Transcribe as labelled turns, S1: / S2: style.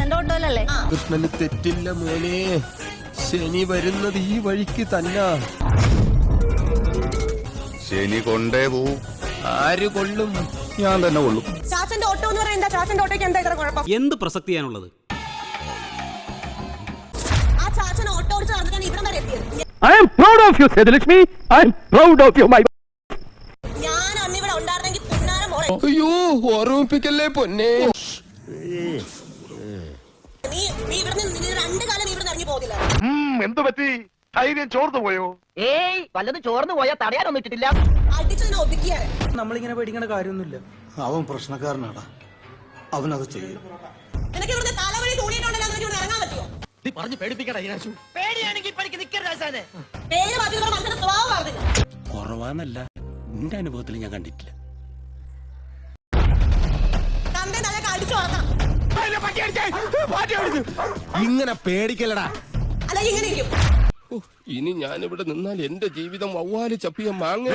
S1: ചാച്ചന്റെ ഓട്ടോയിലല്ലേ?
S2: കൃഷ്ണന് തെറ്റില്ല മോനെ, ശനി വരുന്നത് ഈ വഴിക്ക് തന്നെ.
S3: ശനി കൊണ്ടേ പോവും.
S2: ആര് കൊള്ളും?
S3: ഞാൻ തന്നെ കൊള്ളും.
S4: ചാച്ചന്റെ ഓട്ടോ എന്ന് പറയുന്നത് ചാച്ചന്റെ ഓട്ടോയ്ക്ക് എന്താ ഇത്ര കുഴപ്പം?
S5: എന്ത് പ്രസക്തിയാണുള്ളത്?
S4: ആ ചാച്ചൻ ഓട്ടോ ഓടിച്ച് നടന്നിട്ടാണ് ഇവിടെ വരെ എത്തിയത്.
S6: I am proud of you, Sethilakshmi. I am proud of you, my.
S4: ഞാൻ അന്ന് ഇവിടെ ഉണ്ടായിരുന്നെങ്കിൽ പുന്നാരം മോളെ
S2: അയ്യോ, ഓർമ്മിപ്പിക്കല്ലേ പൊന്നെ.
S4: നീ ഇവിടെ നിന്ന് രണ്ടു കാലം ഇവിടെ ഇറങ്ങി പോകില്ല.
S3: എന്തു പറ്റി? ധൈര്യം ചോർന്നു പോയോ?
S7: ഏയ് വല്ലതും ചോർന്നു പോയാൽ തടയാനൊന്നും ഇട്ടിട്ടില്ല.
S4: അടിച്ചതിനെ ഒതുക്കിയാണ്.
S8: നമ്മളിങ്ങനെ പേടിക്കേണ്ട കാര്യമൊന്നുമില്ല.
S9: അവൻ പ്രശ്നക്കാരനാടാ, അവനത് ചെയ്യും.
S4: നിനക്ക് ഇവിടുത്തെ തലവഴി തൂണിയിട്ടുണ്ടെങ്കിൽ നിനക്ക് ഇവിടെ ഇറങ്ങാൻ പറ്റുമോ?
S7: പറഞ്ഞു പേടിപ്പിക്കടാ ഇതിനാശു. പേടിയാണെങ്കിൽ പണിക്ക് നിൽക്കരുത്.
S4: പേര് മാറ്റിയവരുടെ മനസ്സിന്റെ സ്വഭാവം പറഞ്ഞില്ല.
S9: കുറവാന്നല്ല, എന്റെ അനുഭവത്തിൽ ഞാൻ കണ്ടിട്ടില്ല.
S4: തന്റെ തലക്ക് അടിച്ചു വളർത്താം.
S2: ഇങ്ങനെ പേടിക്കലടാ.
S4: അല്ലെങ്കിൽ ഇങ്ങനെ ഇരിക്കും.
S2: ഇനി ഞാൻ ഇവിടെ നിന്നാൽ എന്റെ ജീവിതം വവ്വാല് ചപ്പിയ മാങ്ങ.